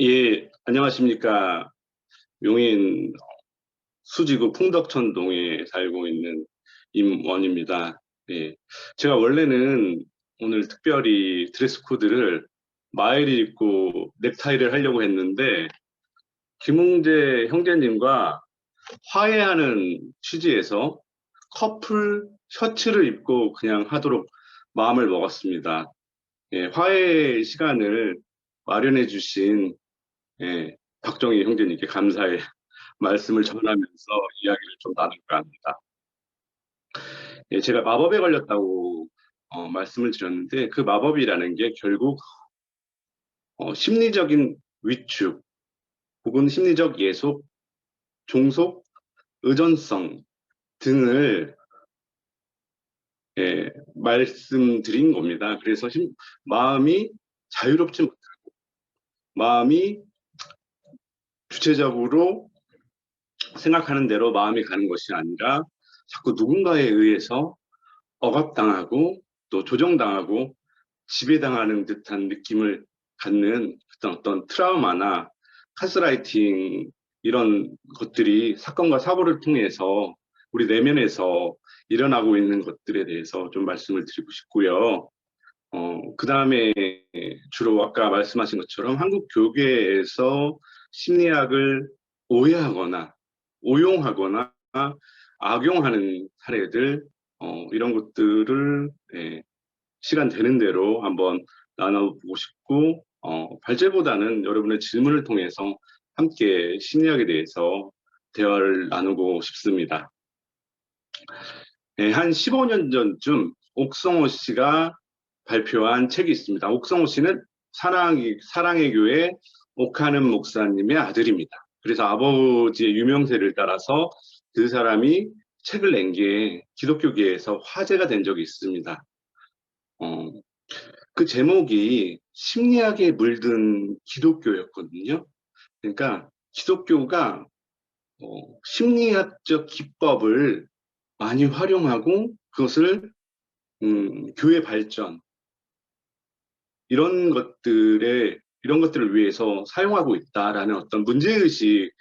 예, 안녕하십니까. 용인 수지구 풍덕천동에 살고 있는 임원입니다. 예, 제가 원래는 오늘 특별히 드레스 코드를 마이를 입고 넥타이를 하려고 했는데, 김웅재 형제님과 화해하는 취지에서 커플 셔츠를 입고 그냥 하도록 마음을 먹었습니다. 예, 화해 시간을 마련해 주신 예, 박정희 형제님께 감사의 말씀을 전하면서 이야기를 좀 나눌까 합니다. 예, 제가 마법에 걸렸다고 말씀을 드렸는데 그 마법이라는 게 결국 심리적인 위축 혹은 심리적 예속, 종속, 의존성 등을 말씀드린 겁니다. 그래서 마음이 자유롭지 못하고 마음이 주체적으로 생각하는 대로 마음이 가는 것이 아니라 자꾸 누군가에 의해서 억압당하고 또 조정당하고 지배당하는 듯한 느낌을 갖는 어떤 트라우마나 가스라이팅 이런 것들이 사건과 사고를 통해서 우리 내면에서 일어나고 있는 것들에 대해서 좀 말씀을 드리고 싶고요. 그 다음에 주로 아까 말씀하신 것처럼 한국 교계에서 심리학을 오해하거나 오용하거나 악용하는 사례들 이런 것들을 시간 되는 대로 한번 나눠보고 싶고 발제보다는 여러분의 질문을 통해서 함께 심리학에 대해서 대화를 나누고 싶습니다. 한 15년 전쯤 옥성호 씨가 발표한 책이 있습니다. 옥성호 씨는 사랑의 교회 옥하는 목사님의 아들입니다. 그래서 아버지의 유명세를 따라서 그 사람이 책을 낸 게 기독교계에서 화제가 된 적이 있습니다. 그 제목이 심리학에 물든 기독교였거든요. 그러니까 기독교가 심리학적 기법을 많이 활용하고 그것을 교회 발전 이런 것들을 위해서 사용하고 있다라는 어떤 문제의식,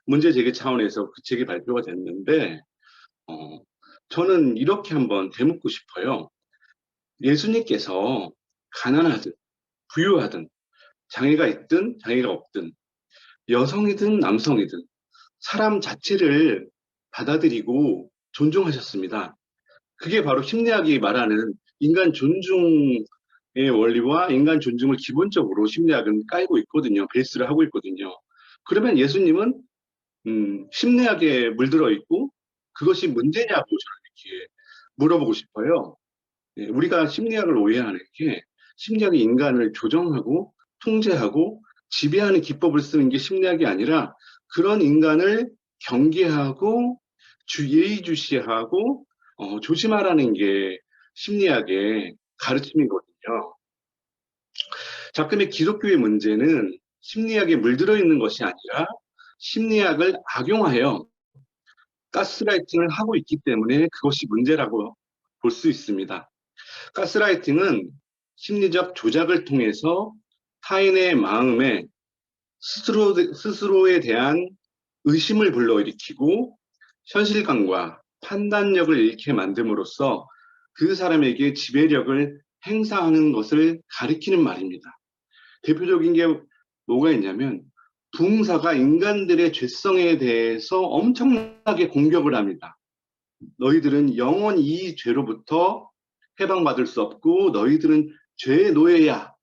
문제 제기 차원에서 그 책이 발표가 됐는데 저는 이렇게 한번 되묻고 싶어요. 예수님께서 가난하든 부유하든 장애가 있든 장애가 없든 여성이든 남성이든 사람 자체를 받아들이고 존중하셨습니다. 그게 바로 심리학이 말하는 인간 존중의 원리와 인간 존중을 기본적으로 심리학은 깔고 있거든요. 베이스를 하고 있거든요. 그러면 예수님은 심리학에 물들어 있고 그것이 문제냐고 저는 이렇게 물어보고 싶어요. 우리가 심리학을 오해하는 게 심리학이 인간을 조정하고 통제하고 지배하는 기법을 쓰는 게 심리학이 아니라 그런 인간을 경계하고 예의주시하고 조심하라는 게 심리학의 가르침이거든요. 자, 그러면 기독교의 문제는 심리학에 물들어 있는 것이 아니라 심리학을 악용하여 가스라이팅을 하고 있기 때문에 그것이 문제라고 볼 수 있습니다. 가스라이팅은 심리적 조작을 통해서 타인의 마음에 스스로에 대한 의심을 불러일으키고 현실감과 판단력을 잃게 만듦으로써 그 사람에게 지배력을 행사하는 것을 가리키는 말입니다. 대표적인 게 뭐가 있냐면 부흥사가 인간들의 죄성에 대해서 엄청나게 공격을 합니다. 너희들은 영원히 이 죄로부터 해방받을 수 없고 너희들은 죄의 노예야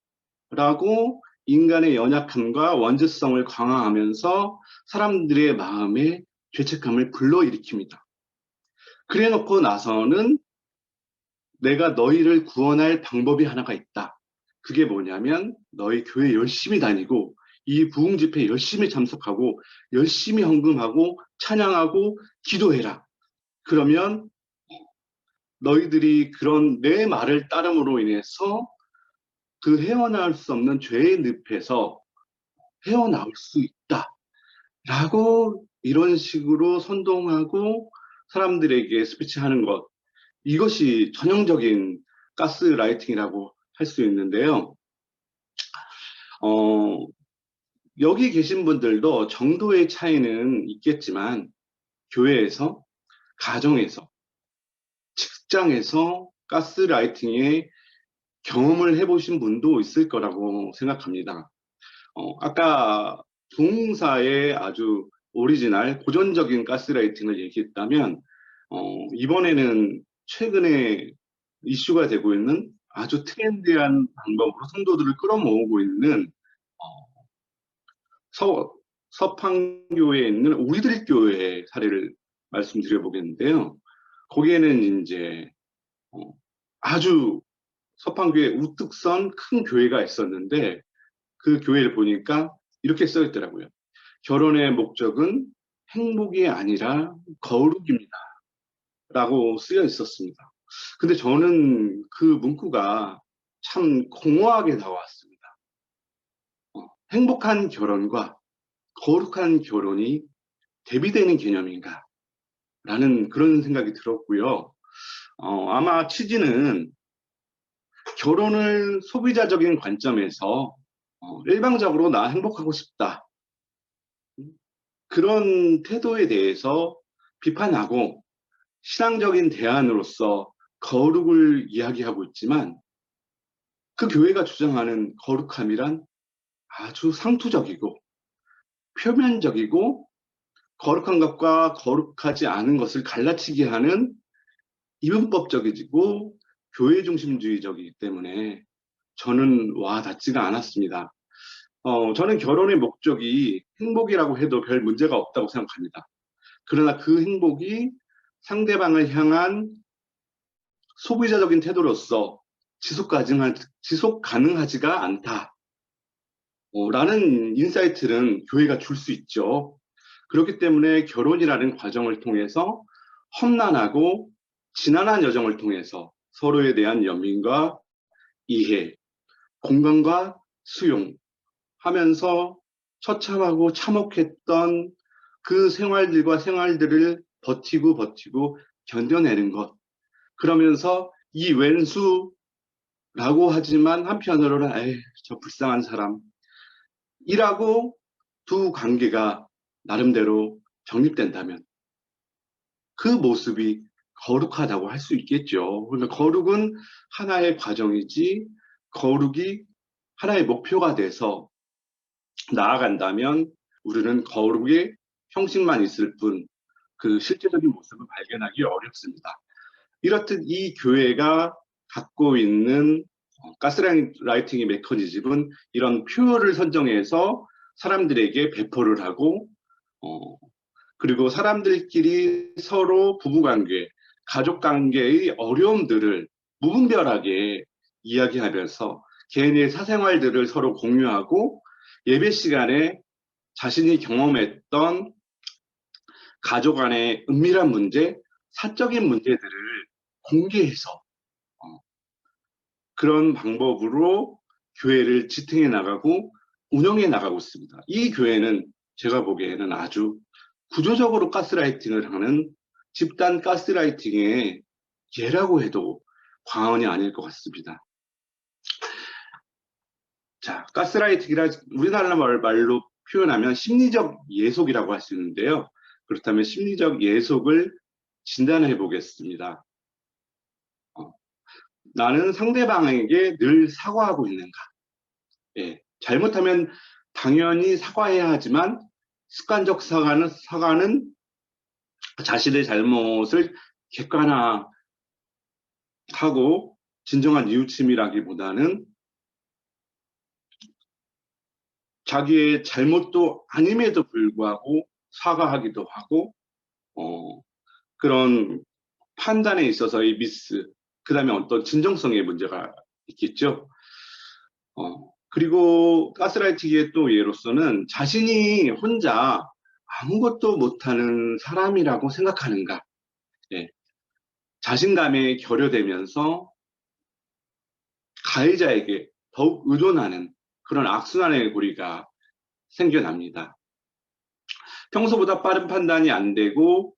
라고 인간의 연약함과 원죄성을 강화하면서 사람들의 마음에 죄책감을 불러일으킵니다. 그래 놓고 나서는 내가 너희를 구원할 방법이 하나가 있다. 그게 뭐냐면 너희 교회 열심히 다니고 이 부흥 집회에 열심히 참석하고 열심히 헌금하고 찬양하고 기도해라. 그러면 너희들이 그런 내 말을 따름으로 인해서 그 헤어나올 수 없는 죄의 늪에서 헤어나올 수 있다. 라고 이런 식으로 선동하고 사람들에게 스피치하는 것. 이것이 전형적인 가스라이팅이라고 할 수 있는데요. 어, 여기 계신 분들도 정도의 차이는 있겠지만 교회에서, 가정에서, 직장에서 가스라이팅의 경험을 해보신 분도 있을 거라고 생각합니다. 아까 동사의 아주 오리지널 고전적인 가스라이팅을 얘기했다면 이번에는 최근에 이슈가 되고 있는 아주 트렌디한 방법으로 성도들을 끌어모으고 있는 어, 서판교회에 있는 우리들 교회의 사례를 말씀드려 보겠는데요. 거기에는 이제 어, 아주 서판교회 우뚝 선 큰 교회가 있었는데 그 교회를 보니까 이렇게 써 있더라고요. 결혼의 목적은 행복이 아니라 거룩입니다. 라고 쓰여 있었습니다. 근데 저는 그 문구가 참 공허하게 다가왔습니다. 행복한 결혼과 거룩한 결혼이 대비되는 개념인가? 라는 그런 생각이 들었고요. 아마 취지는 결혼을 소비자적인 관점에서 일방적으로 나 행복하고 싶다. 그런 태도에 대해서 비판하고 신앙적인 대안으로서 거룩을 이야기하고 있지만 그 교회가 주장하는 거룩함이란 아주 상투적이고 표면적이고 거룩한 것과 거룩하지 않은 것을 갈라치게 하는 이분법적이고 교회 중심주의적이기 때문에 저는 와 닿지가 않았습니다. 저는 결혼의 목적이 행복이라고 해도 별 문제가 없다고 생각합니다. 그러나 그 행복이 상대방을 향한 소비자적인 태도로서 지속 가능하지가 않다. 라는 인사이트는 교회가 줄 수 있죠. 그렇기 때문에 결혼이라는 과정을 통해서 험난하고 지난한 여정을 통해서 서로에 대한 연민과 이해, 공감과 수용하면서 처참하고 참혹했던 그 생활들과 생활들을 버티고 견뎌내는 것. 그러면서 이 왼수라고 하지만 한편으로는 에이, 저 불쌍한 사람이라고 두 관계가 나름대로 정립된다면 그 모습이 거룩하다고 할 수 있겠죠. 그러니까 거룩은 하나의 과정이지 거룩이 하나의 목표가 돼서 나아간다면 우리는 거룩의 형식만 있을 뿐 그 실제적인 모습을 발견하기 어렵습니다. 이렇듯 이 교회가 갖고 있는 가스라이팅의 메커니즘은 이런 표어를 선정해서 사람들에게 배포를 하고 그리고 사람들끼리 서로 부부관계, 가족관계의 어려움들을 무분별하게 이야기하면서 개인의 사생활들을 서로 공유하고 예배 시간에 자신이 경험했던 가족 안의 은밀한 문제, 사적인 문제들을 공개해서 그런 방법으로 교회를 지탱해 나가고 운영해 나가고 있습니다. 이 교회는 제가 보기에는 아주 구조적으로 가스라이팅을 하는 집단 가스라이팅의 예라고 해도 과언이 아닐 것 같습니다. 자, 가스라이팅이라 우리나라 말로 표현하면 심리적 예속이라고 할 수 있는데요. 그렇다면 심리적 예속을 진단해 보겠습니다. 나는 상대방에게 늘 사과하고 있는가? 예, 잘못하면 당연히 사과해야 하지만 습관적 사과는 자신의 잘못을 객관화하고 진정한 뉘우침이라기보다는 자기의 잘못도 아님에도 불구하고 사과하기도 하고 그런 판단에 있어서의 미스, 그 다음에 어떤 진정성의 문제가 있겠죠. 그리고 가스라이팅의 또 예로서는 자신이 혼자 아무것도 못하는 사람이라고 생각하는가. 예, 자신감에 결여되면서 가해자에게 더욱 의존하는 그런 악순환의 고리가 생겨납니다. 평소보다 빠른 판단이 안 되고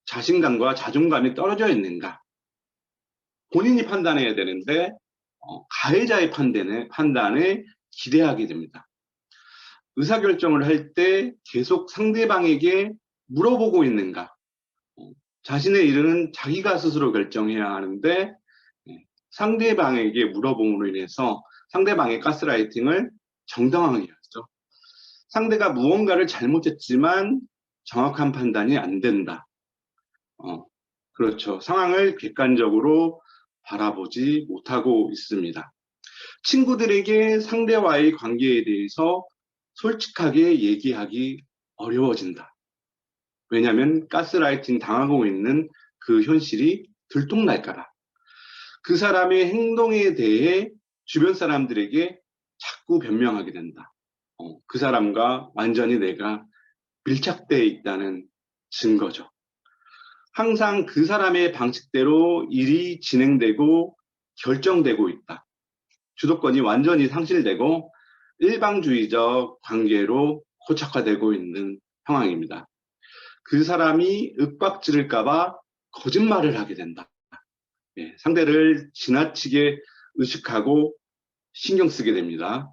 자신감과 자존감이 떨어져 있는가. 본인이 판단해야 되는데 가해자의 판단에 기대하게 됩니다. 의사결정을 할 때 계속 상대방에게 물어보고 있는가? 자신의 일은 자기가 스스로 결정해야 하는데 상대방에게 물어봄으로 인해서 상대방의 가스라이팅을 정당하게 하죠. 상대가 무언가를 잘못했지만 정확한 판단이 안 된다. 그렇죠. 상황을 객관적으로 바라보지 못하고 있습니다. 친구들에게 상대와의 관계에 대해서 솔직하게 얘기하기 어려워진다. 왜냐하면 가스라이팅 당하고 있는 그 현실이 들통날까라. 그 사람의 행동에 대해 주변 사람들에게 자꾸 변명하게 된다. 그 사람과 완전히 내가 밀착되어 있다는 증거죠. 항상 그 사람의 방식대로 일이 진행되고 결정되고 있다. 주도권이 완전히 상실되고 일방주의적 관계로 고착화되고 있는 상황입니다. 그 사람이 윽박지를까봐 거짓말을 하게 된다. 상대를 지나치게 의식하고 신경 쓰게 됩니다.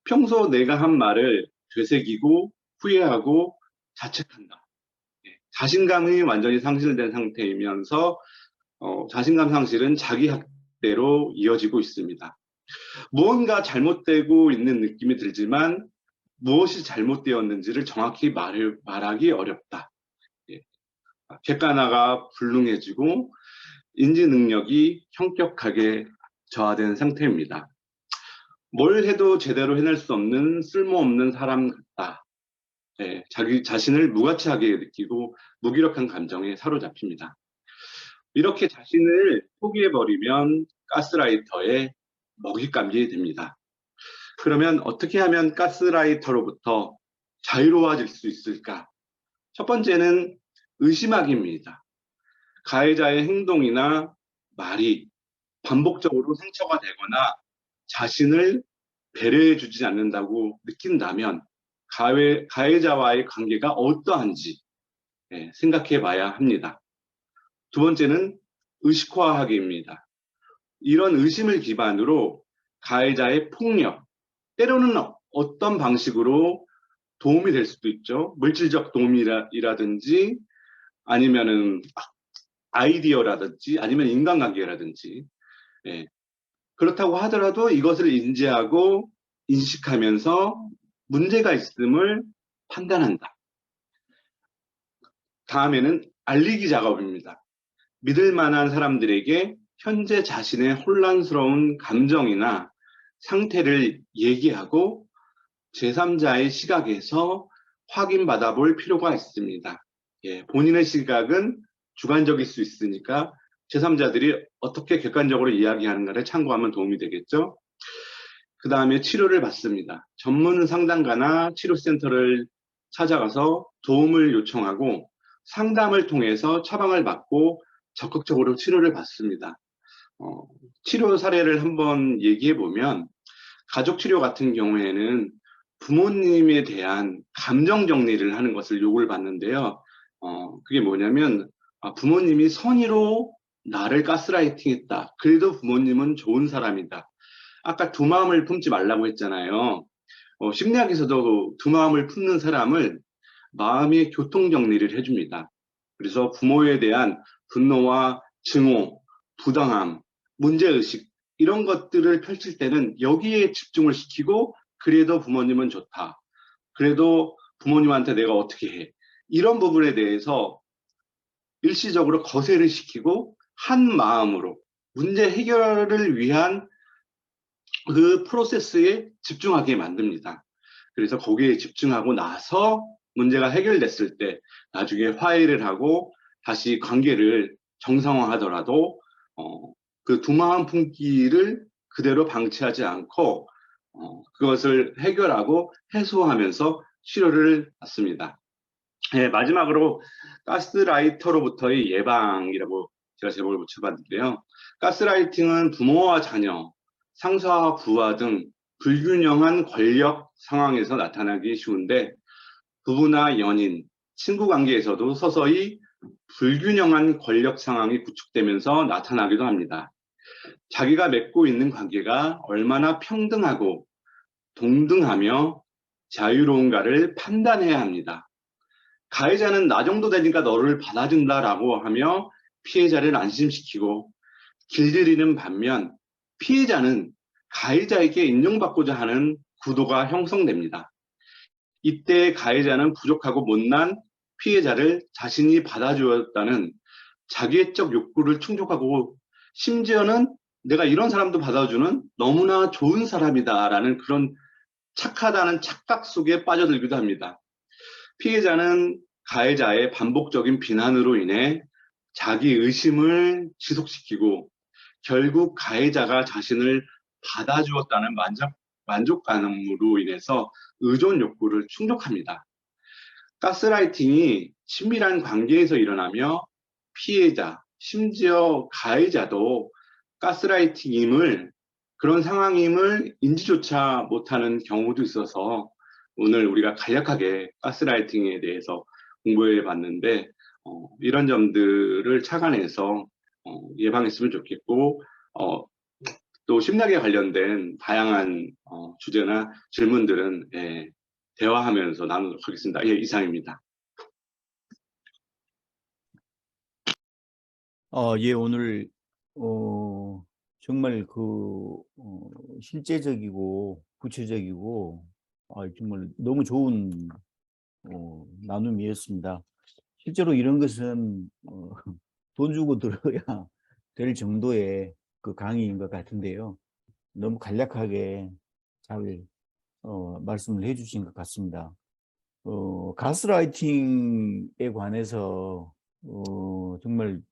평소 내가 한 말을 되새기고 후회하고 자책한다. 자신감이 완전히 상실된 상태이면서 자신감 상실은 자기 학대로 이어지고 있습니다. 무언가 잘못되고 있는 느낌이 들지만 무엇이 잘못되었는지를 정확히 말하기 어렵다. 객관화가 불능해지고 인지 능력이 현격하게 저하된 상태입니다. 뭘 해도 제대로 해낼 수 없는 쓸모없는 사람 같다. 자기 자신을 무가치하게 느끼고 무기력한 감정에 사로잡힙니다. 이렇게 자신을 포기해버리면 가스라이터에 먹잇감이 됩니다. 그러면 어떻게 하면 가스라이터로부터 자유로워질 수 있을까? 첫 번째는 의심하기입니다. 가해자의 행동이나 말이 반복적으로 상처가 되거나 자신을 배려해주지 않는다고 느낀다면 가해자와의 관계가 어떠한지 생각해 봐야 합니다. 두 번째는 의식화하기입니다. 이런 의심을 기반으로 가해자의 폭력, 때로는 어떤 방식으로 도움이 될 수도 있죠. 물질적 도움이라든지 아니면은 아이디어라든지 아니면 인간관계라든지 그렇다고 하더라도 이것을 인지하고 인식하면서 문제가 있음을 판단한다. 다음에는 알리기 작업입니다. 믿을 만한 사람들에게 현재 자신의 혼란스러운 감정이나 상태를 얘기하고 제3자의 시각에서 확인받아 볼 필요가 있습니다. 본인의 시각은 주관적일 수 있으니까 제3자들이 어떻게 객관적으로 이야기하는가를 참고하면 도움이 되겠죠. 그 다음에 치료를 받습니다. 전문 상담가나 치료센터를 찾아가서 도움을 요청하고 상담을 통해서 처방을 받고 적극적으로 치료를 받습니다. 치료 사례를 한번 얘기해 보면 가족치료 같은 경우에는 부모님에 대한 감정 정리를 하는 것을 요구를 받는데요. 그게 뭐냐면 부모님이 선의로 나를 가스라이팅 했다. 그래도 부모님은 좋은 사람이다. 아까 두 마음을 품지 말라고 했잖아요. 심리학에서도 두 마음을 품는 사람을 마음의 교통정리를 해줍니다. 그래서 부모에 대한 분노와 증오, 부당함, 문제의식 이런 것들을 펼칠 때는 여기에 집중을 시키고 그래도 부모님은 좋다. 그래도 부모님한테 내가 어떻게 해. 이런 부분에 대해서 일시적으로 거세를 시키고 한 마음으로 문제 해결을 위한 그 프로세스에 집중하게 만듭니다. 그래서 거기에 집중하고 나서 문제가 해결됐을 때 나중에 화해를 하고 다시 관계를 정상화하더라도 그 두 마음 품기를 그대로 방치하지 않고 그것을 해결하고 해소하면서 치료를 받습니다. 마지막으로 가스라이터로부터의 예방이라고 제가 제목을 붙여봤는데요. 가스라이팅은 부모와 자녀, 상사와 부하 등 불균형한 권력 상황에서 나타나기 쉬운데 부부나 연인, 친구 관계에서도 서서히 불균형한 권력 상황이 구축되면서 나타나기도 합니다. 자기가 맺고 있는 관계가 얼마나 평등하고 동등하며 자유로운가를 판단해야 합니다. 가해자는 나 정도 되니까 너를 받아준다라고 하며 피해자를 안심시키고 길들이는 반면 피해자는 가해자에게 인정받고자 하는 구도가 형성됩니다. 이때 가해자는 부족하고 못난 피해자를 자신이 받아주었다는 자기애적 욕구를 충족하고 심지어는 내가 이런 사람도 받아주는 너무나 좋은 사람이다라는 그런 착하다는 착각 속에 빠져들기도 합니다. 피해자는 가해자의 반복적인 비난으로 인해 자기 의심을 지속시키고 결국 가해자가 자신을 받아주었다는 만족감으로 인해서 의존 욕구를 충족합니다. 가스라이팅이 친밀한 관계에서 일어나며 피해자, 심지어 가해자도 가스라이팅임을 그런 상황임을 인지조차 못하는 경우도 있어서 오늘 우리가 간략하게 가스라이팅에 대해서 공부해 봤는데 이런 점들을 착안해서 예방했으면 좋겠고 또 심리학에 관련된 다양한 주제나 질문들은 대화하면서 나누도록 하겠습니다. 예, 이상입니다. 예, 오늘 정말 실제적이고 구체적이고 정말 너무 좋은 나눔이었습니다. 실제로 이런 것은 돈 주고 들어야 될 정도의 그 강의인 것 같은데요. 너무 간략하게 잘 말씀을 해주신 것 같습니다. 가스라이팅에 관해서 정말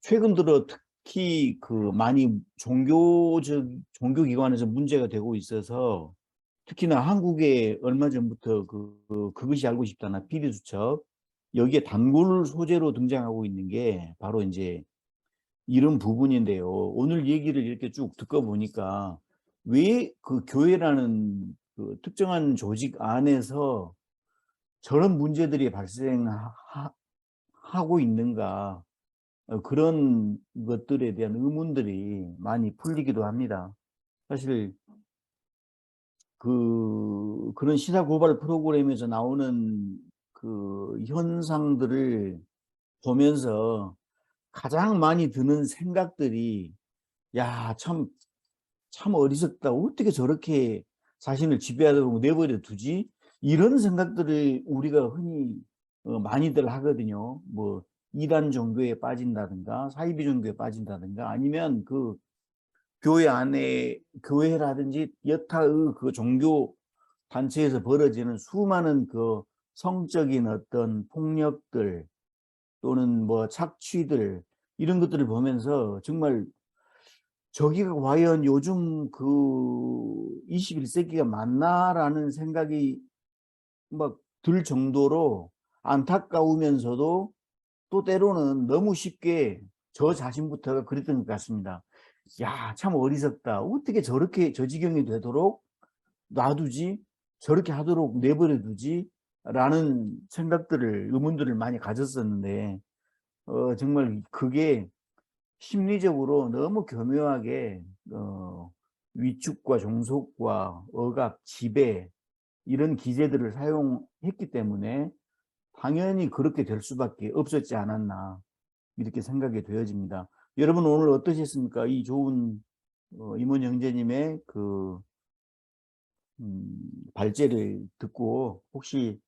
최근 들어 특히 많이 종교기관에서 문제가 되고 있어서 특히나 한국에 얼마 전부터 그것이 알고 싶다나 PD수첩 여기에 단골 소재로 등장하고 있는 게 바로 이제 이런 부분인데요. 오늘 얘기를 이렇게 쭉 듣고 보니까 왜 그 교회라는 그 특정한 조직 안에서 저런 문제들이 발생하고 있는가 그런 것들에 대한 의문들이 많이 풀리기도 합니다. 사실 그런 시사 고발 프로그램에서 나오는 그 현상들을 보면서 가장 많이 드는 생각들이 야, 참 어리석다. 어떻게 저렇게 자신을 지배하도록 내버려 두지? 이런 생각들을 우리가 흔히 많이들 하거든요. 뭐 이단 종교에 빠진다든가 사이비 종교에 빠진다든가 아니면 그 교회 안에 교회라든지 여타의 그 종교 단체에서 벌어지는 수많은 그 성적인 어떤 폭력들 또는 뭐 착취들 이런 것들을 보면서 정말 저기가 과연 요즘 그 21세기가 맞나라는 생각이 막 들 정도로 안타까우면서도 또 때로는 너무 쉽게 저 자신부터가 그랬던 것 같습니다. 야, 참 어리석다. 어떻게 저렇게 저 지경이 되도록 놔두지? 저렇게 하도록 내버려 두지? 라는 생각들을, 의문들을 많이 가졌었는데 정말 그게 심리적으로 너무 교묘하게 위축과 종속과 억압, 지배 이런 기제들을 사용했기 때문에 당연히 그렇게 될 수밖에 없었지 않았나 이렇게 생각이 되어집니다. 여러분 오늘 어떠셨습니까? 이 좋은 임원 형제님의 그 발제를 듣고 혹시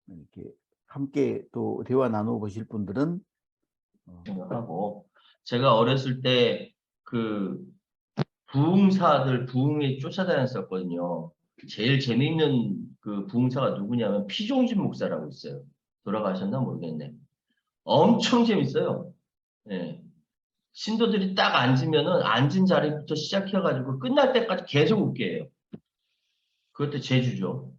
이렇게 함께 또 대화 나눠 보실 분들은 생각하고 제가 어렸을 때 그 부흥사들 부흥에 쫓아다녔었거든요. 제일 재미있는 그 부흥사가 누구냐면 피종진 목사라고 있어요. 돌아가셨나 모르겠네. 엄청 재밌어요. 예. 신도들이 딱 앉으면은 앉은 자리부터 시작해가지고 끝날 때까지 계속 웃게 해요. 그것도 제주죠.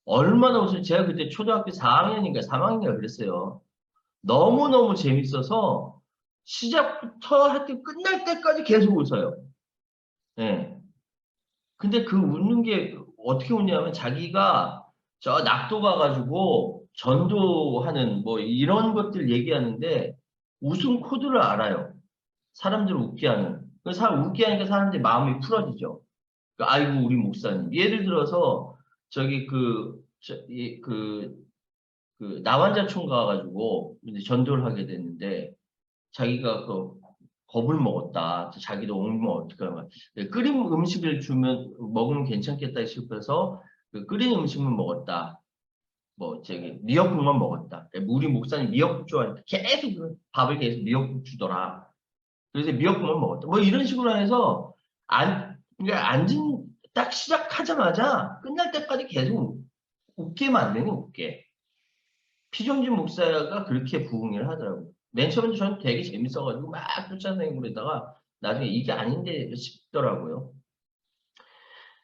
얼마나 웃어요. 제가 그때 초등학교 4학년인가 3학년인가 그랬어요. 너무너무 재밌어서 시작부터 하여튼 끝날 때까지 계속 웃어요. 예. 근데 그 웃는 게 어떻게 웃냐면 자기가 저 낙도 가가지고 전도하는 뭐 이런 것들 얘기하는데 웃음 코드를 알아요. 사람들을 웃게 하는. 그 사람 웃게 하니까 사람들이 마음이 풀어지죠. 아이고 우리 목사님 예를 들어서 저기 나환자 총각 가가지고 이제 전도를 하게 됐는데 자기가 겁을 먹었다. 자기도 옮기면 어떡하나. 끓인 음식을 주면 먹으면 괜찮겠다 싶어서 끓인 음식만 먹었다. 뭐 저기 미역국만 먹었다. 우리 목사님 미역국 좋아하니까 계속 밥을 계속 미역국 주더라. 그래서 미역국만 먹었다. 뭐 이런 식으로 해서 그러니까 앉은 딱 시작하자마자 끝날 때까지 계속 웃게 만드는 웃게. 피종진 목사가 그렇게 부흥을 하더라고요. 맨 처음에 저는 되게 재밌어가지고 막 쫓아다니고 그러다가 나중에 이게 아닌데 싶더라고요.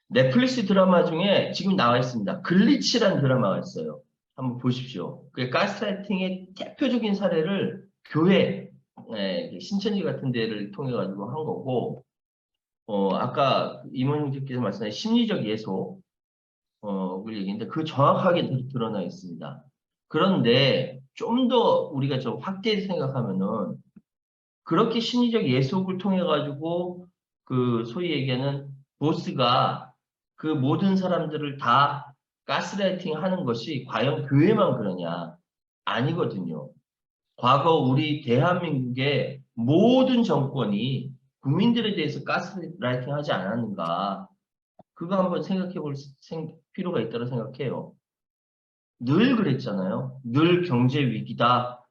넷플릭스 드라마 중에 지금 나와 있습니다. 글리치라는 드라마가 있어요. 한번 보십시오. 그 가스라이팅의 대표적인 사례를 교회, 신천지 같은 데를 통해 가지고 한 거고, 아까 이모님께서 말씀하신 심리적 예속, 을 얘기했는데 그 정확하게 드러나 있습니다. 그런데 좀 더 우리가 좀 확대해서 생각하면은 그렇게 심리적 예속을 통해 가지고 그 소위 얘기하는 보스가 그 모든 사람들을 다 가스라이팅 하는 것이 과연 교회만 그러냐? 아니거든요. 과거 우리 대한민국의 모든 정권이 국민들에 대해서 가스라이팅 하지 않았는가? 그거 한번 생각해 볼 필요가 있다고 생각해요. 늘 그랬잖아요. 늘 경제 위기다.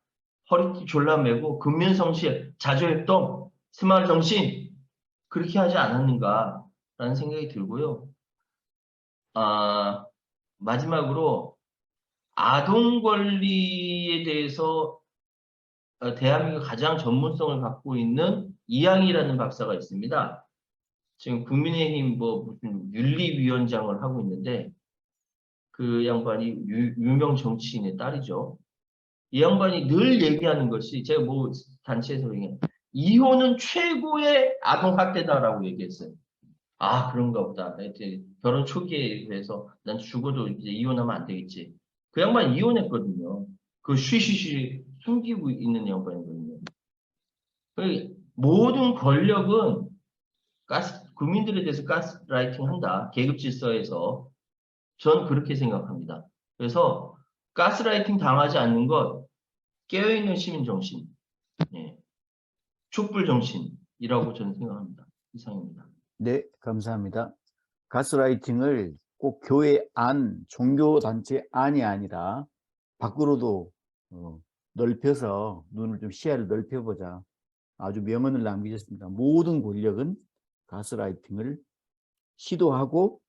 허리띠 졸라매고 근면성실, 자조협동, 스마트정신 그렇게 하지 않았는가라는 생각이 들고요. 마지막으로 아동 권리에 대해서 대한민국 가장 전문성을 갖고 있는 이양이라는 박사가 있습니다. 지금 국민의힘 뭐 무슨 윤리위원장을 하고 있는데 그 양반이 유명 정치인의 딸이죠. 이 양반이 늘 얘기하는 것이 제가 뭐 단체에서 얘기해요. 이혼은 최고의 아동학대다라고 얘기했어요. 아 그런가 보다. 결혼 초기에 그래서 난 죽어도 이제 이혼하면 안 되겠지. 그 양반 이혼했거든요. 그 쉬쉬쉬 숨기고 있는 양반이거든요. 모든 권력은 국민들에 대해서 가스라이팅 한다. 계급 질서에서. 전 그렇게 생각합니다. 그래서 가스라이팅 당하지 않는 것, 깨어있는 시민정신, 촛불정신이라고 저는 생각합니다. 이상입니다. 네, 감사합니다. 가스라이팅을 꼭 교회 안, 종교단체 안이 아니라 밖으로도 넓혀서 눈을 좀 시야를 넓혀보자. 아주 명언을 남기셨습니다. 모든 권력은 가스라이팅을 시도하고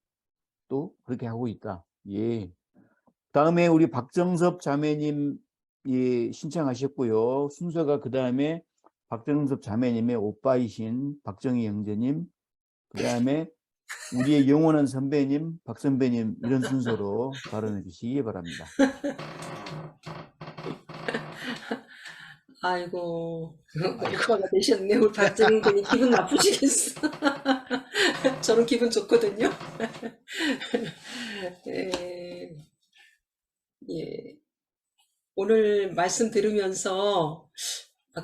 또 그렇게 하고 있다. 예. 다음에 우리 박정섭 자매님 신청하셨고요. 순서가 그 다음에 박정섭 자매님의 오빠이신 박정희 형제님, 그 다음에 우리의 영원한 선배님 박 선배님 이런 순서로 발언해 주시기 바랍니다. 아이고 오빠가 되셨네. 우리 박정희 군이 기분 나쁘시겠어. 저는 기분 좋거든요. 예. 오늘 말씀 들으면서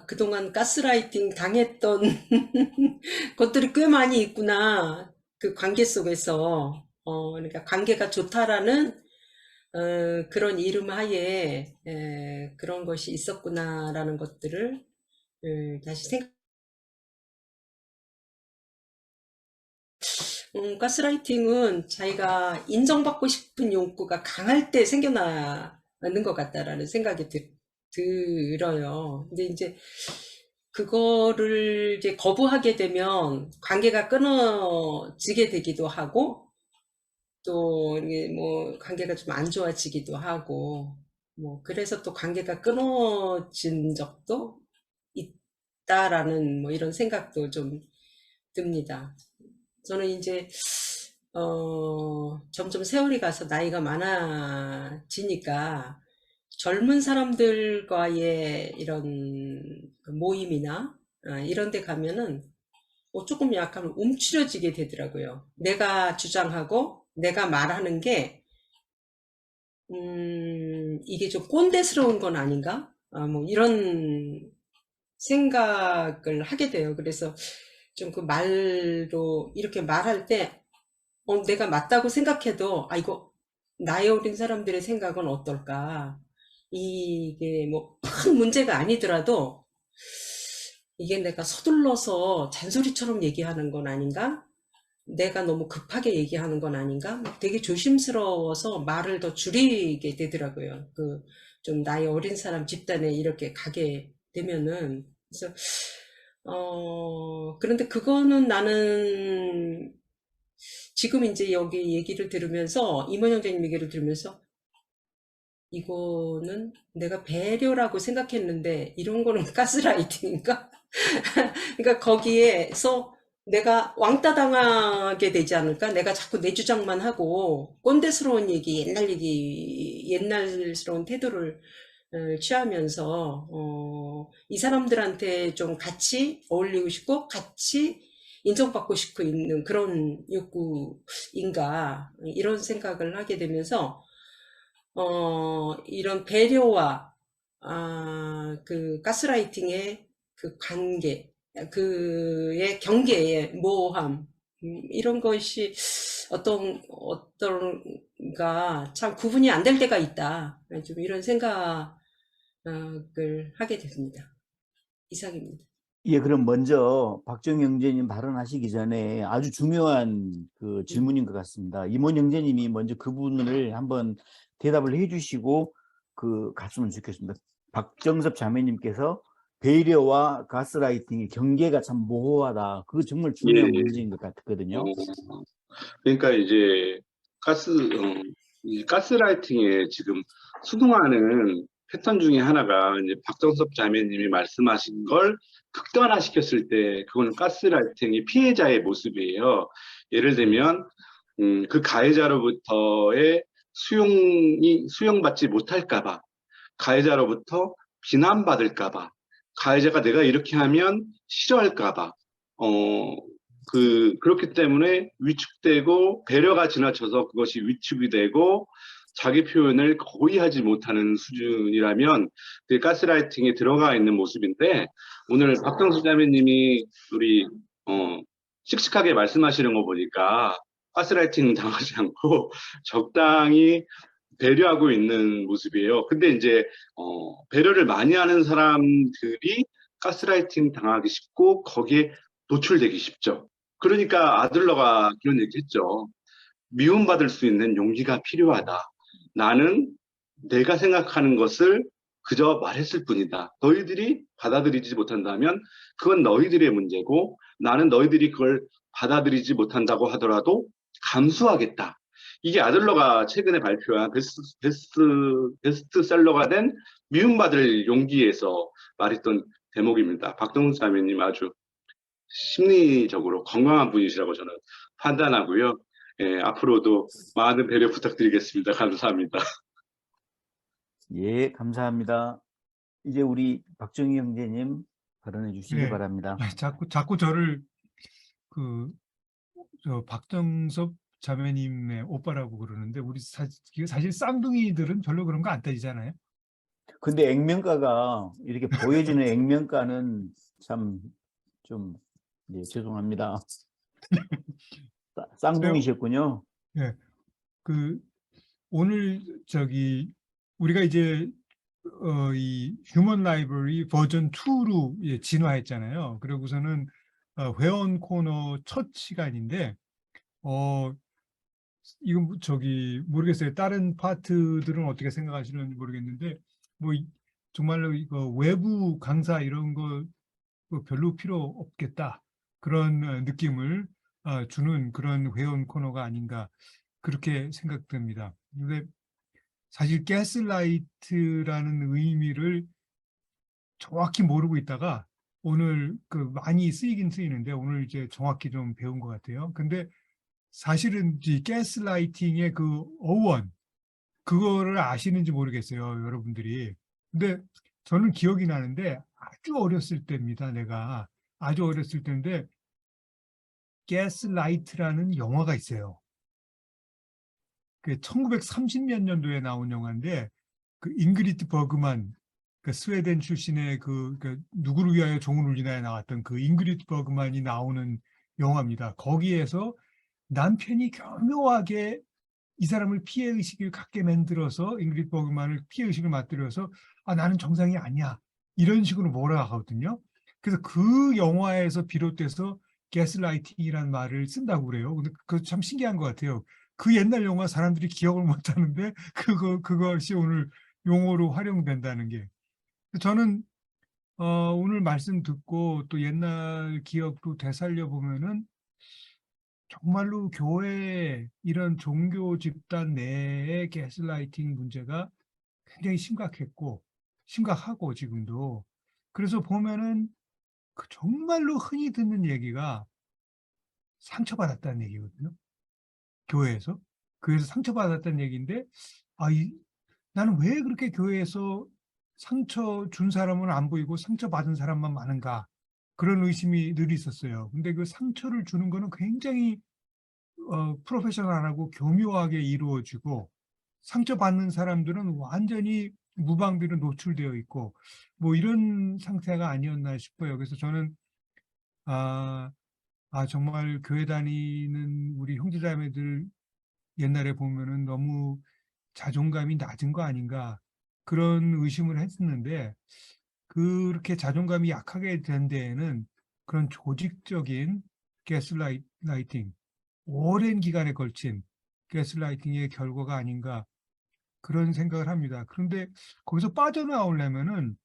그동안 가스라이팅 당했던 것들이 꽤 많이 있구나. 그 관계 속에서 그러니까 관계가 좋다라는 그런 이름 하에 그런 것이 있었구나라는 것들을 다시 가스라이팅은 자기가 인정받고 싶은 욕구가 강할 때 생겨나는 것 같다라는 생각이 들어요. 근데 이제 그거를 이제 거부하게 되면 관계가 끊어지게 되기도 하고 또 이게 뭐 관계가 좀 안 좋아지기도 하고 뭐 그래서 또 관계가 끊어진 적도 있다라는 뭐 이런 생각도 좀 듭니다. 저는 이제 점점 세월이 가서 나이가 많아지니까 젊은 사람들과의 이런 모임이나 이런 데 가면은 조금 약간 움츠려지게 되더라고요. 내가 주장하고 내가 말하는 게 이게 좀 꼰대스러운 건 아닌가? 뭐 이런 생각을 하게 돼요. 그래서 좀 그 말로 이렇게 말할 때 내가 맞다고 생각해도, 이거, 나이 어린 사람들의 생각은 어떨까? 이게 뭐, 큰 문제가 아니더라도, 이게 내가 서둘러서 잔소리처럼 얘기하는 건 아닌가? 내가 너무 급하게 얘기하는 건 아닌가? 막 되게 조심스러워서 말을 더 줄이게 되더라고요. 좀 나이 어린 사람 집단에 이렇게 가게 되면은. 그래서, 그런데 그거는 나는 지금 이제 여기 얘기를 들으면서, 임원 형제님 얘기를 들으면서, 이거는 내가 배려라고 생각했는데, 이런 거는 가스라이팅인가? 그러니까 거기에서 내가 왕따 당하게 되지 않을까? 내가 자꾸 내 주장만 하고 꼰대스러운 얘기, 옛날스러운 태도를 취하면서 이 사람들한테 좀 같이 어울리고 싶고 같이 인정받고 싶고 있는 그런 욕구인가 이런 생각을 하게 되면서 이런 배려와 그 가스라이팅의 그 관계, 그의 경계의 모호함, 이런 것이 어떤가 참 구분이 안 될 때가 있다. 좀 이런 생각을 하게 됩니다. 이상입니다. 예, 그럼 먼저 박정희 형제님 발언하시기 전에 아주 중요한 그 질문인 것 같습니다. 임원 형제님이 먼저 그 부분을 한번 대답을 해주시고 갔으면 좋겠습니다. 박정섭 자매님께서 배려와 가스라이팅의 경계가 참 모호하다. 그거 정말 중요한 예. 문제인 것 같거든요. 그러니까 이제 이 가스라이팅에 지금 수긍하는 패턴 중에 하나가 이제 박정섭 자매님이 말씀하신 걸 극단화시켰을 때 그거는 가스라이팅이 피해자의 모습이에요. 예를 들면 그 가해자로부터의 수용받지 못할까봐, 가해자로부터 비난받을까봐, 가해자가 내가 이렇게 하면 싫어할까봐, 그렇기 때문에 위축되고 배려가 지나쳐서 그것이 위축이 되고 자기 표현을 거의 하지 못하는 수준이라면 그게 가스라이팅에 들어가 있는 모습인데 오늘 박정수 자매님이 우리 씩씩하게 말씀하시는 거 보니까 가스라이팅 당하지 않고 적당히 배려하고 있는 모습이에요. 근데 이제 배려를 많이 하는 사람들이 가스라이팅 당하기 쉽고 거기에 노출되기 쉽죠. 그러니까 아들러가 그런 얘기했죠. 미움받을 수 있는 용기가 필요하다. 나는 내가 생각하는 것을 그저 말했을 뿐이다. 너희들이 받아들이지 못한다면 그건 너희들의 문제고 나는 너희들이 그걸 받아들이지 못한다고 하더라도 감수하겠다. 이게 아들러가 최근에 발표한 베스트셀러가 된 미움받을 용기에서 말했던 대목입니다. 박동수 자매님 아주 심리적으로 건강한 분이시라고 저는 판단하고요. 예, 앞으로도 많은 배려 부탁드리겠습니다. 감사합니다. 예, 감사합니다. 이제 우리 박정희 형제님 발언해 주시기 네. 바랍니다. 자꾸 저를 저 박정섭 자매님의 오빠라고 그러는데 우리 사실 쌍둥이들은 별로 그런 거 안 따지잖아요. 근데 액면가가 이렇게 보여지는 액면가는 참 좀 죄송합니다. 쌍둥이셨군요. 네. 오늘 우리가 이제 이 휴먼 라이브러리 버전 2로 진화했잖아요. 그러고서는 회원 코너 첫 시간인데 이건 모르겠어요. 다른 파트들은 어떻게 생각하시는지 모르겠는데 뭐 정말로 이거 외부 강사 이런 거 별로 필요 없겠다. 그런 느낌을 주는 그런 회원 코너가 아닌가 그렇게 생각됩니다. 근데 사실 가스라이트라는 의미를 정확히 모르고 있다가 오늘 많이 쓰이긴 쓰이는데 오늘 이제 정확히 좀 배운 것 같아요. 근데 사실은 이 가스라이팅의 그 어원 그거를 아시는지 모르겠어요, 여러분들이. 근데 저는 기억이 나는데 아주 어렸을 때입니다. 내가 아주 어렸을 때인데 가스라이트라는 영화가 있어요. 그 1930몇 년도에 나온 영화인데 그 잉그리트 버그만 그 스웨덴 출신의 누구를 위하여 종을 울리나에 나왔던 그 잉그리트 버그만이 나오는 영화입니다. 거기에서 남편이 교묘하게 이 사람을 피해의식을 갖게 만들어서 잉그리드 버그만을 피해의식을 만들어서 나는 정상이 아니야. 이런 식으로 몰아가거든요. 그래서 그 영화에서 비롯돼서 가스라이팅이라는 말을 쓴다고 그래요. 근데 그거 참 신기한 것 같아요. 그 옛날 영화 사람들이 기억을 못 하는데 그것이 오늘 용어로 활용된다는 게. 저는 오늘 말씀 듣고 또 옛날 기억도 되살려 보면은 정말로 교회 이런 종교 집단 내의 가스라이팅 문제가 굉장히 심각하고 지금도. 그래서 보면은 그 정말로 흔히 듣는 얘기가 상처받았다는 얘기거든요. 교회에서. 교회에서 상처받았다는 얘기인데 나는 왜 그렇게 교회에서 상처 준 사람은 안 보이고 상처받은 사람만 많은가. 그런 의심이 늘 있었어요. 근데 그 상처를 주는 거는 굉장히 프로페셔널하고 교묘하게 이루어지고 상처받는 사람들은 완전히 무방비로 노출되어 있고 뭐 이런 상태가 아니었나 싶어요. 그래서 저는 정말 교회 다니는 우리 형제자매들 옛날에 보면은 너무 자존감이 낮은 거 아닌가 그런 의심을 했었는데 그렇게 자존감이 약하게 된 데에는 그런 조직적인 가스라이팅, 오랜 기간에 걸친 가스라이팅의 결과가 아닌가 그런 생각을 합니다. 그런데 거기서 빠져나오려면은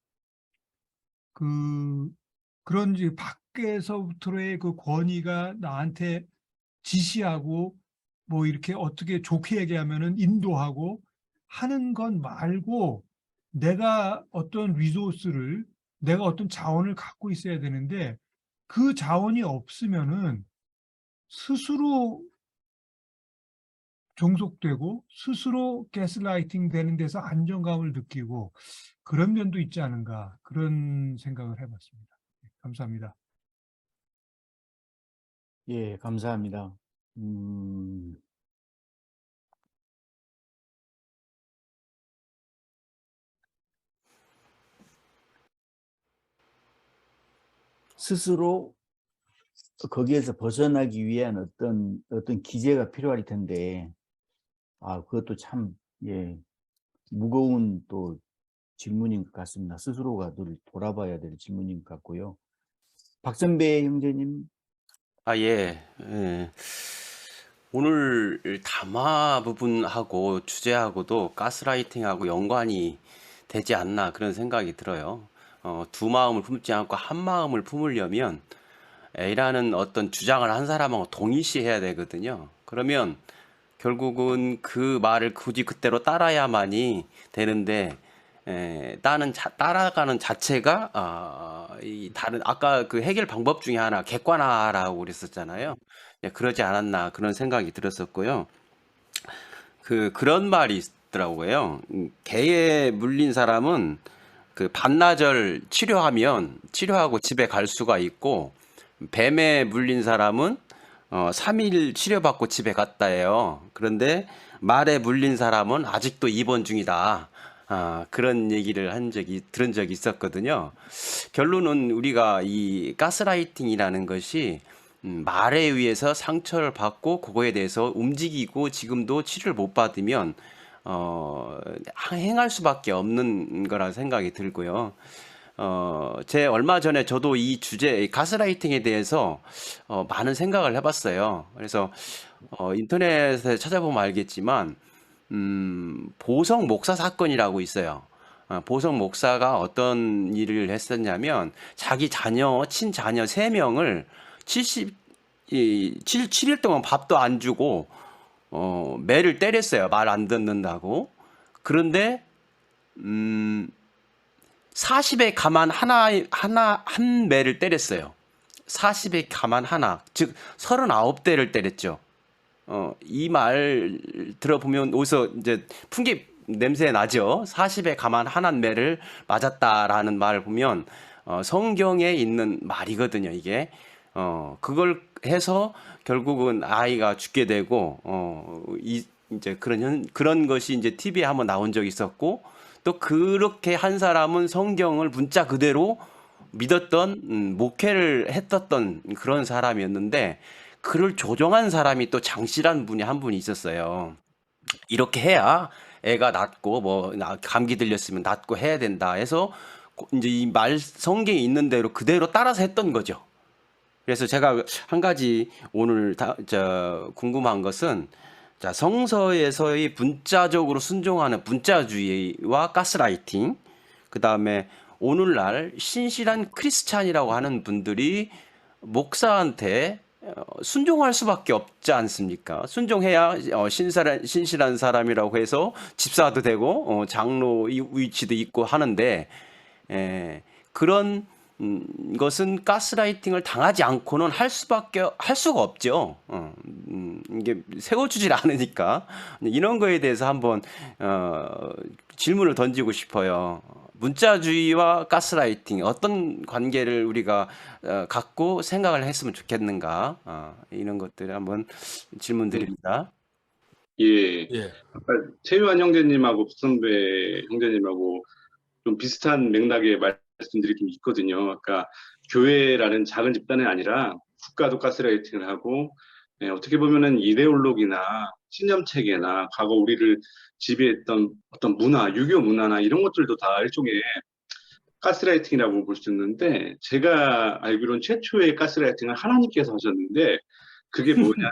그런 이제 밖에서부터의 그 권위가 나한테 지시하고 뭐 이렇게 어떻게 좋게 얘기하면은 인도하고 하는 건 말고 내가 어떤 리소스를 내가 어떤 자원을 갖고 있어야 되는데 그 자원이 없으면은 스스로 종속되고 스스로 가스라이팅 되는 데서 안정감을 느끼고 그런 면도 있지 않은가 그런 생각을 해봤습니다. 감사합니다. 예, 감사합니다. 스스로 거기에서 벗어나기 위한 어떤 기제가 필요할 텐데, 그것도 참, 예, 무거운 또 질문인 것 같습니다. 스스로가 늘 돌아봐야 될 질문인 것 같고요. 박선배 형제님. 예. 예. 오늘 담화 부분하고 주제하고도 가스라이팅하고 연관이 되지 않나 그런 생각이 들어요. 두 마음을 품지 않고 한 마음을 품으려면 A라는 어떤 주장을 한 사람하고 동일시해야 되거든요. 그러면 결국은 그 말을 굳이 그대로 따라야만이 되는데 따라가는 자체가 아까 그 해결 방법 중에 하나 객관화라고 그랬었잖아요. 그러지 않았나 그런 생각이 들었었고요. 그런 말이 있더라고요. 개에 물린 사람은 그 반나절 치료하고 집에 갈 수가 있고 뱀에 물린 사람은 3일 치료받고 집에 갔다 해요. 그런데 말에 물린 사람은 아직도 입원 중이다. 그런 얘기를 들은 적이 있었거든요. 결론은 우리가 이 가스라이팅이라는 것이 말에 의해서 상처를 받고 그거에 대해서 움직이고 지금도 치료를 못 받으면 행할 수밖에 없는 거라 생각이 들고요. 얼마 전에 저도 이 주제 가스라이팅에 대해서 많은 생각을 해봤어요. 그래서 인터넷에 찾아보면 알겠지만 보성 목사 사건이라고 있어요. 보성 목사가 어떤 일을 했었냐면 자기 친자녀 3명을 7일 동안 밥도 안 주고 매를 때렸어요. 말 안 듣는다고. 그런데 40의 가만 한 매를 때렸어요. 40의 가만 하나, 즉 39대를 때렸죠. 이 말 들어보면 어디서 이제 풍기 냄새 나죠. 40의 가만 한 매를 맞았다라는 말을 보면 성경에 있는 말이거든요. 이게 그걸 해서 결국은 아이가 죽게 되고 이제 그런 것이 이제 TV에 한번 나온 적이 있었고 또 그렇게 한 사람은 성경을 문자 그대로 믿었던 목회를 했었던 그런 사람이었는데 그를 조정한 사람이 또 장씨라는 분이 한 분이 있었어요. 이렇게 해야 애가 낫고 뭐 감기 들렸으면 낫고 해야 된다 해서 이제 이 말 성경에 있는 대로 그대로 따라서 했던 거죠. 그래서 제가 한 가지 오늘 궁금한 것은 자, 성서에서의 문자적으로 순종하는 문자주의와 가스라이팅, 그 다음에 오늘날 신실한 크리스찬이라고 하는 분들이 목사한테 순종할 수밖에 없지 않습니까? 순종해야 신실한 사람이라고 해서 집사도 되고 장로 위치도 있고 하는데 그런 것은 가스라이팅을 당하지 않고는 할 수가 없죠. 이게 세워주질 않으니까 이런 거에 대해서 한번 질문을 던지고 싶어요. 문자주의와 가스라이팅 어떤 관계를 우리가 갖고 생각을 했으면 좋겠는가 이런 것들을 한번 질문드립니다. 예. 예. 아까 최유한 형제님하고 박선배 형제님하고 좀 비슷한 맥락의 말씀들이 좀 있거든요. 아까 교회라는 작은 집단이 아니라 국가도 가스라이팅을 하고 어떻게 보면은 이데올로기나 신념체계나 과거 우리를 지배했던 어떤 문화, 유교 문화나 이런 것들도 다 일종의 가스라이팅이라고 볼 수 있는데 제가 알기로는 최초의 가스라이팅을 하나님께서 하셨는데 그게 뭐냐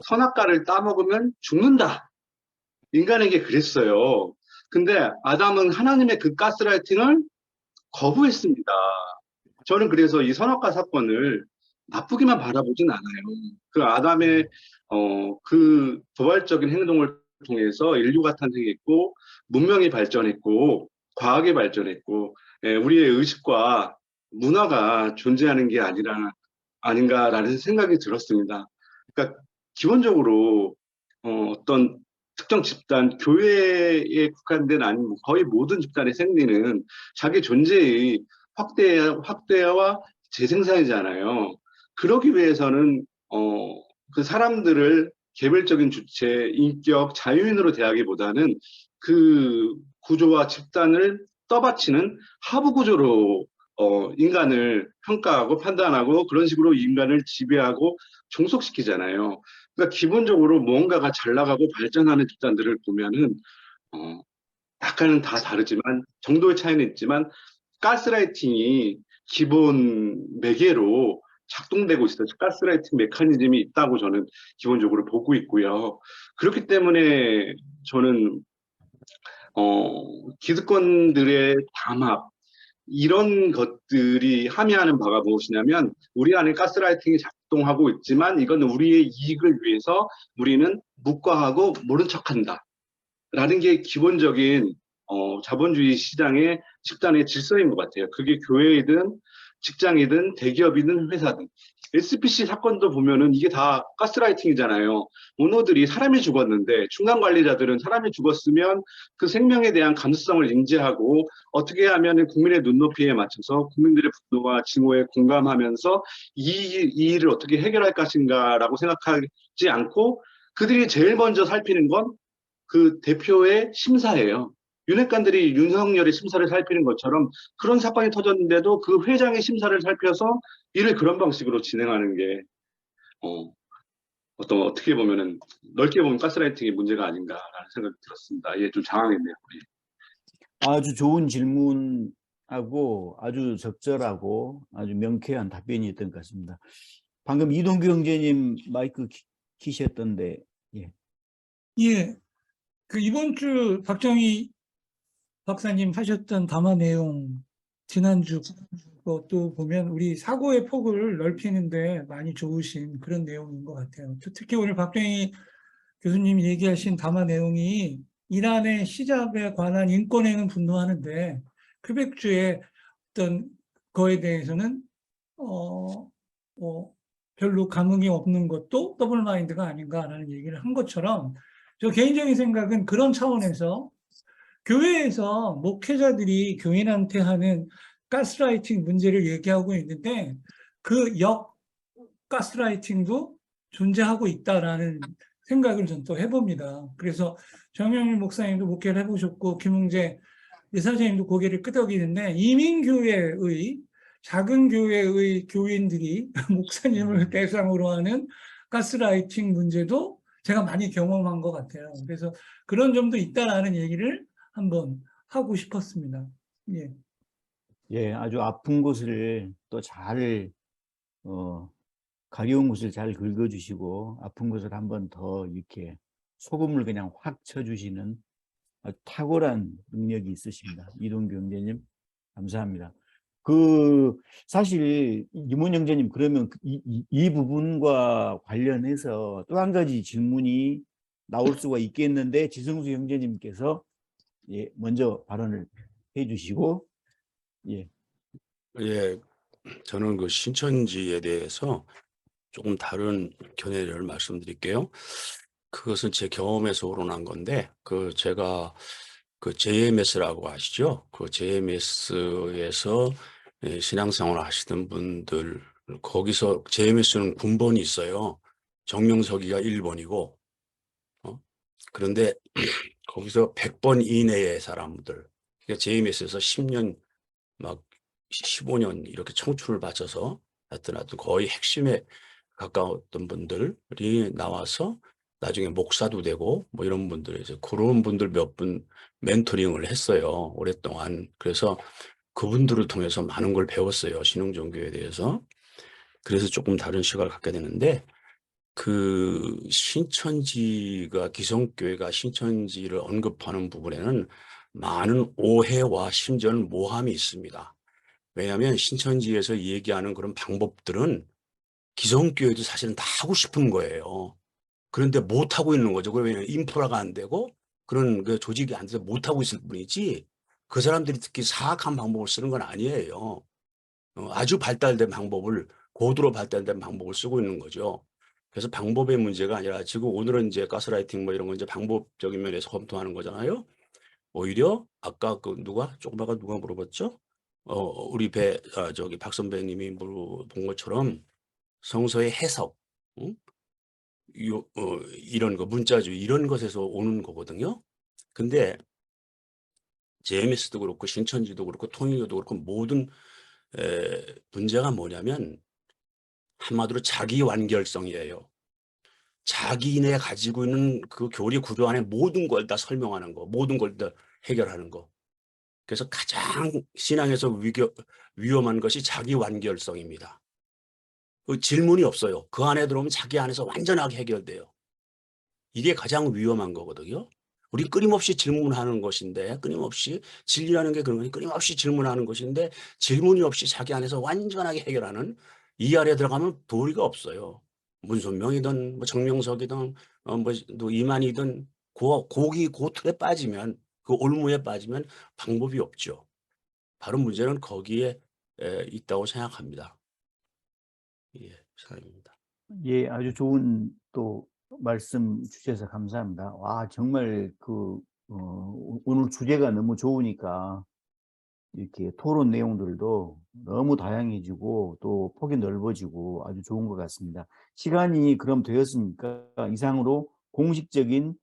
선악과를 따먹으면 죽는다. 인간에게 그랬어요. 근데 아담은 하나님의 그 가스라이팅을 거부했습니다. 저는 그래서 이 선악과 사건을 나쁘게만 바라보진 않아요. 그 아담의 그 도발적인 행동을 통해서 인류가 탄생했고 문명이 발전했고 과학이 발전했고 우리의 의식과 문화가 존재하는 게 아닌가라는 생각이 들었습니다. 그러니까 기본적으로 어떤 특정 집단, 교회에 국한된 아니면 거의 모든 집단의 생리는 자기 존재의 확대와 재생산이잖아요. 그러기 위해서는 그 사람들을 개별적인 주체, 인격, 자유인으로 대하기보다는 그 구조와 집단을 떠받치는 하부 구조로 인간을 평가하고 판단하고 그런 식으로 인간을 지배하고 종속시키잖아요. 그러니까 기본적으로 무언가가 잘 나가고 발전하는 집단들을 보면은 약간은 다 다르지만 정도의 차이는 있지만 가스라이팅이 기본 매개로 작동되고 있어요. 가스라이팅 메커니즘이 있다고 저는 기본적으로 보고 있고요. 그렇기 때문에 저는 기득권들의 담합 이런 것들이 함의하는 바가 무엇이냐면 우리 안에 가스라이팅이 작동하고 있지만 이건 우리의 이익을 위해서 우리는 묵과하고 모른 척한다 라는 게 기본적인 자본주의 시장의 집단의 질서인 것 같아요. 그게 교회이든 직장이든 대기업이든 회사든 SPC 사건도 보면은 이게 다 가스라이팅이잖아요. 오너들이 사람이 죽었는데 중간 관리자들은 사람이 죽었으면 그 생명에 대한 감수성을 인지하고 어떻게 하면 국민의 눈높이에 맞춰서 국민들의 분노와 징후에 공감하면서 이 일을 어떻게 해결할 것인가라고 생각하지 않고 그들이 제일 먼저 살피는 건 그 대표의 심사예요. 윤핵관들이 윤석열의 심사를 살피는 것처럼 그런 사건이 터졌는데도 그 회장의 심사를 살펴서 일을 그런 방식으로 진행하는 게 어떻게 보면은 넓게 보면 가스라이팅의 문제가 아닌가라는 생각이 들었습니다. 예, 좀 장황했네요. 아주 좋은 질문하고 아주 적절하고 아주 명쾌한 답변이었던 것 같습니다. 방금 이동규 형제님 마이크 키셨던데. 예. 예. 그 이번 주 박정희 박사님 하셨던 담화 내용 지난주 것도 보면 우리 사고의 폭을 넓히는데 많이 좋으신 그런 내용인 것 같아요. 특히 오늘 박정희 교수님이 얘기하신 담화 내용이 이란의 시잡에 관한 인권에는 분노하는데 퀘벡주의 어떤 거에 대해서는 별로 감흥이 없는 것도 더블 마인드가 아닌가라는 얘기를 한 것처럼 저 개인적인 생각은 그런 차원에서 교회에서 목회자들이 교인한테 하는 가스라이팅 문제를 얘기하고 있는데 그 가스라이팅도 존재하고 있다라는 생각을 전 또 해봅니다. 그래서 정영일 목사님도 목회를 해보셨고 김웅재 예사장님도 고개를 끄덕이는데 이민교회의 작은 교회의 교인들이 목사님을 대상으로 하는 가스라이팅 문제도 제가 많이 경험한 것 같아요. 그래서 그런 점도 있다라는 얘기를 한번 하고 싶었습니다. 예. 예, 아주 아픈 곳을 또 잘, 가려운 곳을 잘 긁어주시고, 아픈 곳을 한 번 더 이렇게 소금을 그냥 확 쳐주시는 아주 탁월한 능력이 있으십니다. 이동규 형제님, 감사합니다. 사실, 이문 형제님, 그러면 이 부분과 관련해서 또 한 가지 질문이 나올 수가 있겠는데, 지성수 형제님께서 예, 먼저 발언을 해 주시고, 예. 예, 저는 그 신천지에 대해서 조금 다른 견해를 말씀드릴게요. 그것은 제 경험에서 우러난 건데, 제가 그 JMS라고 아시죠? 그 JMS에서 신앙생활 하시던 분들, 거기서 JMS는 군번이 있어요. 정명석이가 1번이고, 그런데 거기서 100번 이내의 사람들, 그러니까 JMS에서 10년, 막 15년 이렇게 청춘을 바쳐서 하여튼 거의 핵심에 가까웠던 분들이 나와서 나중에 목사도 되고 뭐 이런 분들, 이제 그런 분들 몇 분 멘토링을 했어요. 오랫동안. 그래서 그분들을 통해서 많은 걸 배웠어요. 신흥종교에 대해서. 그래서 조금 다른 시각을 갖게 되는데, 기성교회가 신천지를 언급하는 부분에는 많은 오해와 심지어는 모함이 있습니다. 왜냐하면 신천지에서 얘기하는 그런 방법들은 기성교회도 사실은 다 하고 싶은 거예요. 그런데 못 하고 있는 거죠. 왜냐하면 인프라가 안 되고 그런 그 조직이 안 돼서 못 하고 있을 뿐이지, 그 사람들이 특히 사악한 방법을 쓰는 건 아니에요. 아주 발달된 방법을, 고도로 발달된 방법을 쓰고 있는 거죠. 그래서 방법의 문제가 아니라, 지금 오늘은 이제 가스라이팅 뭐 이런 건 이제 방법적인 면에서 검토하는 거잖아요. 오히려 아까 조금 아까 누가 물어봤죠? 우리 박 선배님이 물어본 것처럼 성서의 해석, 응? 이런 거, 문자주의 이런 것에서 오는 거거든요. 근데 JMS도 그렇고 신천지도 그렇고 통일교도 그렇고 모든 문제가 뭐냐면 한마디로 자기 완결성이에요. 자기네 가지고 있는 그 교리 구조 안에 모든 걸 다 설명하는 거, 모든 걸 다 해결하는 거. 그래서 가장 신앙에서 위험한 것이 자기 완결성입니다. 그 질문이 없어요. 그 안에 들어오면 자기 안에서 완전하게 해결돼요. 이게 가장 위험한 거거든요. 우리 끊임없이 질문하는 것인데, 끊임없이 진리라는 게 그런 거니, 끊임없이 질문하는 것인데, 질문이 없이 자기 안에서 완전하게 해결하는, 이 안에 들어가면 도리가 없어요. 문선명이든 뭐 정명석이든 또 이만이든 그 틀에 빠지면, 그 올무에 빠지면 방법이 없죠. 바로 문제는 거기에 있다고 생각합니다. 예, 사입니다. 예, 아주 좋은 또 말씀 주셔서 감사합니다. 와, 정말 오늘 주제가 너무 좋으니까 이렇게 토론 내용들도 너무 다양해지고 또 폭이 넓어지고 아주 좋은 것 같습니다. 시간이 그럼 되었으니까 이상으로 공식적인